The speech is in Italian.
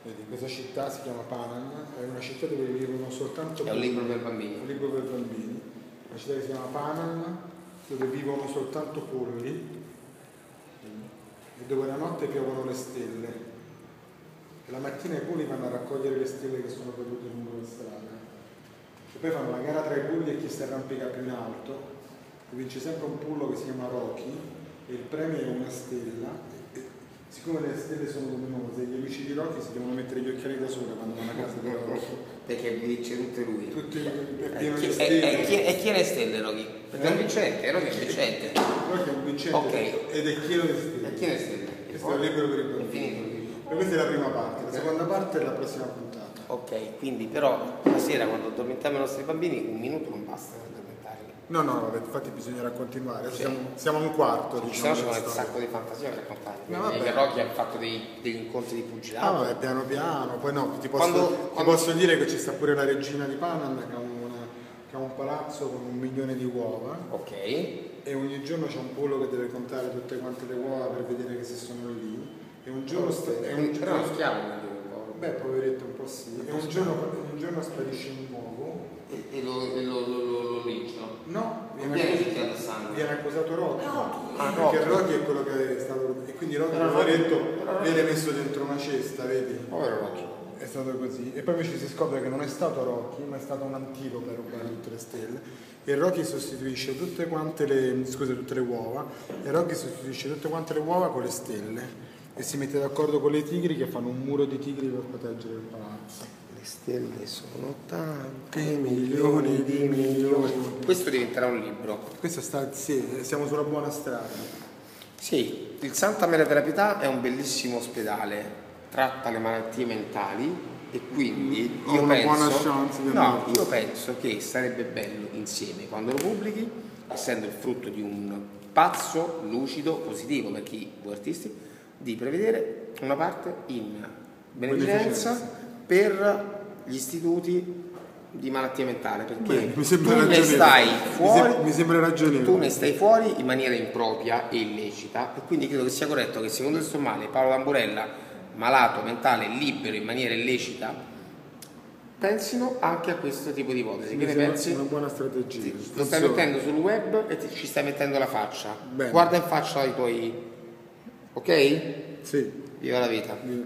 Vedi, questa città si chiama Panama, è una città dove vivono soltanto... È un libro per bambini. Un libro per bambini. Una città che si chiama Panama, dove vivono soltanto polli e dove la notte piovono le stelle. E la mattina i polli vanno a raccogliere le stelle che sono cadute lungo le strade. E poi fanno una gara tra i polli e chi si arrampica più in alto. E vince sempre un pollo che si chiama Rocky e il premio è una stella. Siccome le stelle sono luminose, gli amici di Rocky si devono mettere gli occhiali da sole quando vanno a casa di Rocky. Perché vince tutte lui. È pieno di stelle. E chi è le stelle, Rocky? Perché è un vincente, Rocky è un vincente. Rocky è un vincente ed è pieno di stelle. E chi è le stelle? Questo è un libro per i bambini. E questa è la prima parte, la seconda parte è la prossima puntata. Ok, quindi però la sera quando addormentiamo i nostri bambini un minuto non basta per addormentarli. No, vabbè, infatti bisognerà continuare. Siamo a un quarto, diciamo. Se no c'è un sacco di fantasia per raccontare. Perché Rocky ha fatto degli incontri di pugilato. Ah, vabbè, piano piano. Poi no, ti posso dire che ci sta pure la regina di Panama che ha un palazzo con 1 milione di uova. Ok. E ogni giorno c'è un pollo che deve contare tutte quante le uova per vedere che se sono lì. E un giorno è uno schiavo. Beh, poveretto, un po' sì. E un giorno sparisce un uovo. E lo linciano? No, viene accusato Rocky. Perché Rocky è quello che è stato. E quindi Rocky, poveretto, viene messo dentro una cesta, vedi? Povero Rocky. È stato così. E poi invece si scopre che non è stato Rocky, ma è stato un antilope per rubare tutte le stelle. E Rocky sostituisce tutte le uova. E Rocky sostituisce tutte quante le uova con le stelle. E si mette d'accordo con le tigri che fanno un muro di tigri per proteggere il palazzo. Le stelle sono tante, milioni di milioni. Questo diventerà un libro. Siamo sulla buona strada. Sì, il Santa Maria della Pietà è un bellissimo ospedale, tratta le malattie mentali e quindi io penso che sarebbe bello insieme quando lo pubblichi, essendo il frutto di un pazzo, lucido, positivo per chi vuole artisti, di prevedere una parte in beneficenza per gli istituti di malattia mentale, perché tu ne stai fuori, mi sembra ragionevole. Tu ne stai fuori in maniera impropria e illecita, e quindi credo che sia corretto che secondo il Sommale Paolo Tamburella, malato mentale libero in maniera illecita, pensino anche a questo tipo di ipotesi. Che ne pensi? Una buona strategia. Sì, lo stai mettendo sul web e ci stai mettendo la faccia. Bene. Guarda in faccia i tuoi. Ok? Sì. Viva la vita. Viva.